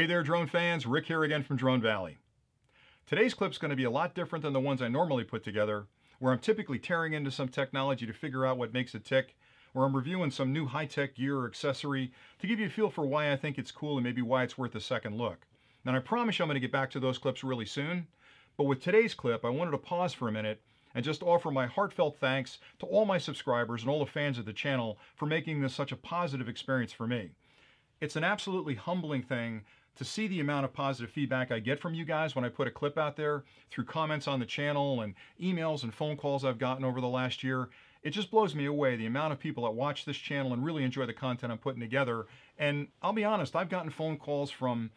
Hey there, drone fans. Rick here again from Drone Valley. Today's clip's going to be a lot different than the ones I normally put together, where I'm typically tearing into some technology to figure out what makes it tick, where I'm reviewing some new high-tech gear or accessory to give you a feel for why I think it's cool and maybe why it's worth a second look. And I promise you I'm going to get back to those clips really soon, but with today's clip, I wanted to pause for a minute and just offer my heartfelt thanks to all my subscribers and all the fans of the channel for making this such a positive experience for me. It's an absolutely humbling thing to see the amount of positive feedback I get from you guys when I put a clip out there through comments on the channel and emails and phone calls I've gotten over the last year. It just blows me away, the amount of people that watch this channel and really enjoy the content I'm putting together. And I'll be honest, I've gotten phone calls from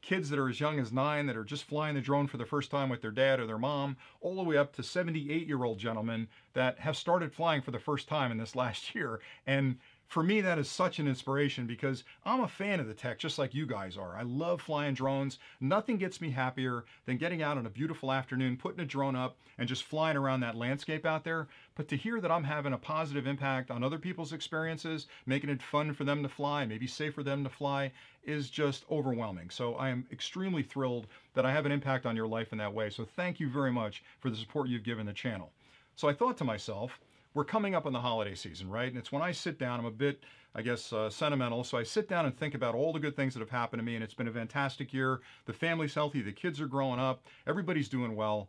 kids that are as young as 9 that are just flying the drone for the first time with their dad or their mom, all the way up to 78-year-old gentlemen that have started flying for the first time in this last year. And for me, that is such an inspiration because I'm a fan of the tech, just like you guys are. I love flying drones. Nothing gets me happier than getting out on a beautiful afternoon, putting a drone up, and just flying around that landscape out there. But to hear that I'm having a positive impact on other people's experiences, making it fun for them to fly, maybe safe for them to fly, is just overwhelming. So I am extremely thrilled that I have an impact on your life in that way. So thank you very much for the support you've given the channel. So I thought to myself, we're coming up on the holiday season, right? And it's when I sit down, I'm a bit, I guess, sentimental. So I sit down and think about all the good things that have happened to me, and it's been a fantastic year. The family's healthy, the kids are growing up, everybody's doing well.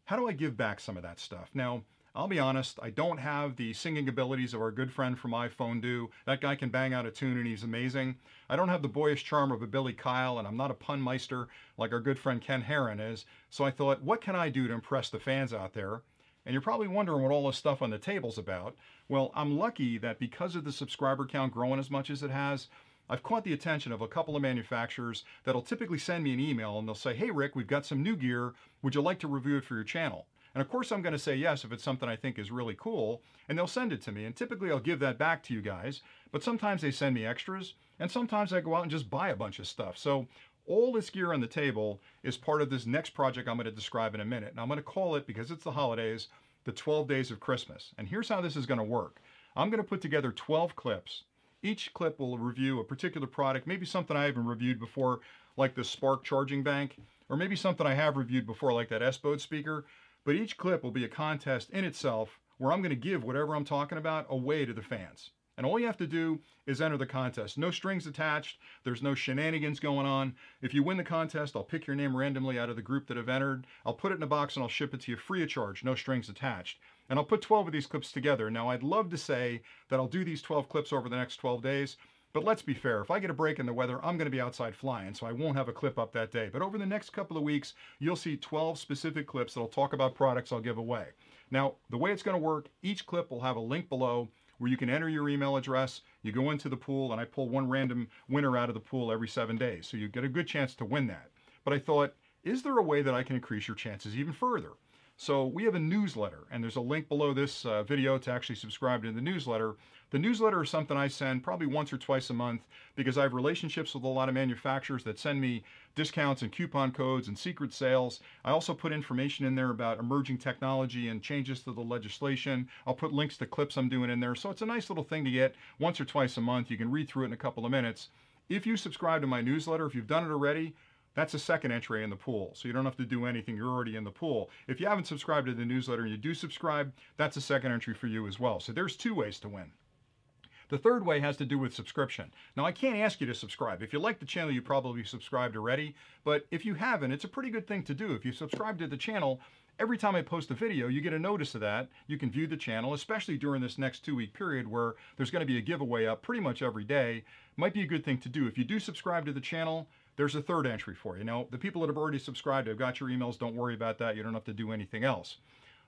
How do I give back some of that stuff? Now, I'll be honest, I don't have the singing abilities of our good friend from iPhone do. That guy can bang out a tune and he's amazing. I don't have the boyish charm of a Billy Kyle, and I'm not a pun meister like our good friend Ken Herron is. So I thought, what can I do to impress the fans out there? And you're probably wondering what all this stuff on the table's about. Well, I'm lucky that because of the subscriber count growing as much as it has, I've caught the attention of a couple of manufacturers that'll typically send me an email and they'll say, hey Rick, we've got some new gear. Would you like to review it for your channel? And of course I'm going to say yes if it's something I think is really cool, and they'll send it to me. And typically I'll give that back to you guys, but sometimes they send me extras, and sometimes I go out and just buy a bunch of stuff. So all this gear on the table is part of this next project I'm going to describe in a minute. And I'm going to call it, because it's the holidays, the 12 Days of Christmas. And here's how this is going to work. I'm going to put together 12 clips. Each clip will review a particular product, maybe something I haven't reviewed before, like the Spark charging bank, or maybe something I have reviewed before, like that S-Bode speaker. But each clip will be a contest in itself where I'm going to give whatever I'm talking about away to the fans. And all you have to do is enter the contest. No strings attached. There's no shenanigans going on. If you win the contest, I'll pick your name randomly out of the group that have entered. I'll put it in a box and I'll ship it to you free of charge. No strings attached. And I'll put 12 of these clips together. Now, I'd love to say that I'll do these 12 clips over the next 12 days. But let's be fair. If I get a break in the weather, I'm going to be outside flying, so I won't have a clip up that day. But over the next couple of weeks, you'll see 12 specific clips that'll talk about products I'll give away. Now, the way it's going to work, each clip will have a link below where you can enter your email address, you go into the pool, and I pull one random winner out of the pool every 7 days. So you get a good chance to win that. But I thought, is there a way that I can increase your chances even further? So we have a newsletter, and there's a link below this video to actually subscribe to the newsletter. The newsletter is something I send probably once or twice a month because I have relationships with a lot of manufacturers that send me discounts and coupon codes and secret sales. I also put information in there about emerging technology and changes to the legislation. I'll put links to clips I'm doing in there. So it's a nice little thing to get once or twice a month. You can read through it in a couple of minutes. If you subscribe to my newsletter, if you've done it already, that's a second entry in the pool. So you don't have to do anything. You're already in the pool. If you haven't subscribed to the newsletter and you do subscribe, that's a second entry for you as well. So there's 2 ways to win. The third way has to do with subscription. Now, I can't ask you to subscribe. If you like the channel, you probably subscribed already. But if you haven't, it's a pretty good thing to do. If you subscribe to the channel, every time I post a video, you get a notice of that. You can view the channel, especially during this next 2-week period where there's going to be a giveaway up pretty much every day. Might be a good thing to do. If you do subscribe to the channel, there's a third entry for you. Now, the people that have already subscribed, have got your emails. Don't worry about that. You don't have to do anything else.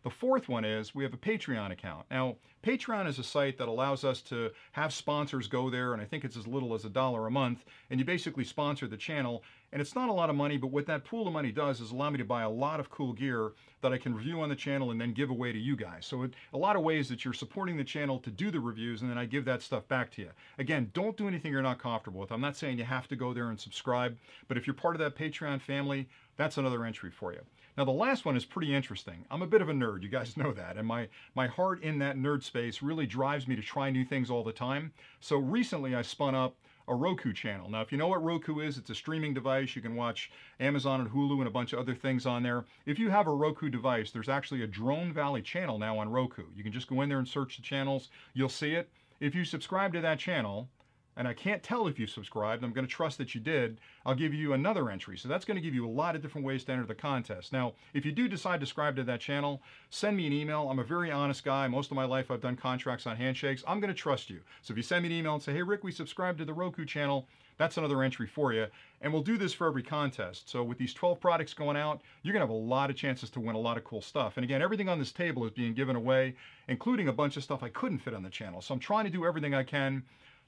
The fourth one is we have a Patreon account. Now, Patreon is a site that allows us to have sponsors go there, and I think it's as little as $1 a month, and you basically sponsor the channel. And it's not a lot of money, but what that pool of money does is allow me to buy a lot of cool gear that I can review on the channel and then give away to you guys. So a lot of ways that you're supporting the channel to do the reviews, and then I give that stuff back to you. Again, don't do anything you're not comfortable with. I'm not saying you have to go there and subscribe, but if you're part of that Patreon family, that's another entry for you. Now, the last one is pretty interesting. I'm a bit of a nerd, you guys know that, and my heart in that nerd space really drives me to try new things all the time. So recently I spun up a Roku channel. Now, if you know what Roku is, it's a streaming device. You can watch Amazon and Hulu and a bunch of other things on there. If you have a Roku device, there's actually a Drone Valley channel now on Roku. You can just go in there and search the channels. You'll see it. If you subscribe to that channel, and I can't tell if you subscribed, I'm going to trust that you did, I'll give you another entry. So that's going to give you a lot of different ways to enter the contest. Now, if you do decide to subscribe to that channel, send me an email. I'm a very honest guy. Most of my life I've done contracts on handshakes. I'm going to trust you. So if you send me an email and say, hey, Rick, we subscribed to the Roku channel, that's another entry for you. And we'll do this for every contest. So with these 12 products going out, you're going to have a lot of chances to win a lot of cool stuff. And again, everything on this table is being given away, including a bunch of stuff I couldn't fit on the channel. So I'm trying to do everything I can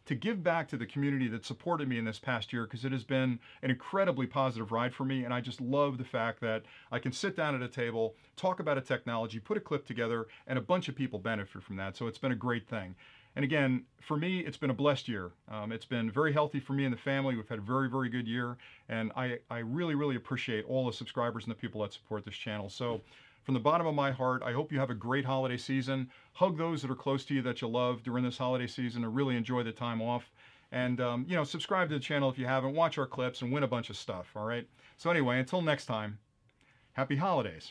to give back to the community that supported me in this past year, because it has been an incredibly positive ride for me. And I just love the fact that I can sit down at a table, talk about a technology, put a clip together, and a bunch of people benefit from that. So it's been a great thing. And again, for me, it's been a blessed year. It's been very healthy for me and the family. We've had a very, very good year. And I really, really appreciate all the subscribers and the people that support this channel. So from the bottom of my heart, I hope you have a great holiday season. Hug those that are close to you that you love during this holiday season, and really enjoy the time off. And, subscribe to the channel if you haven't. Watch our clips and win a bunch of stuff, all right? So anyway, until next time, happy holidays.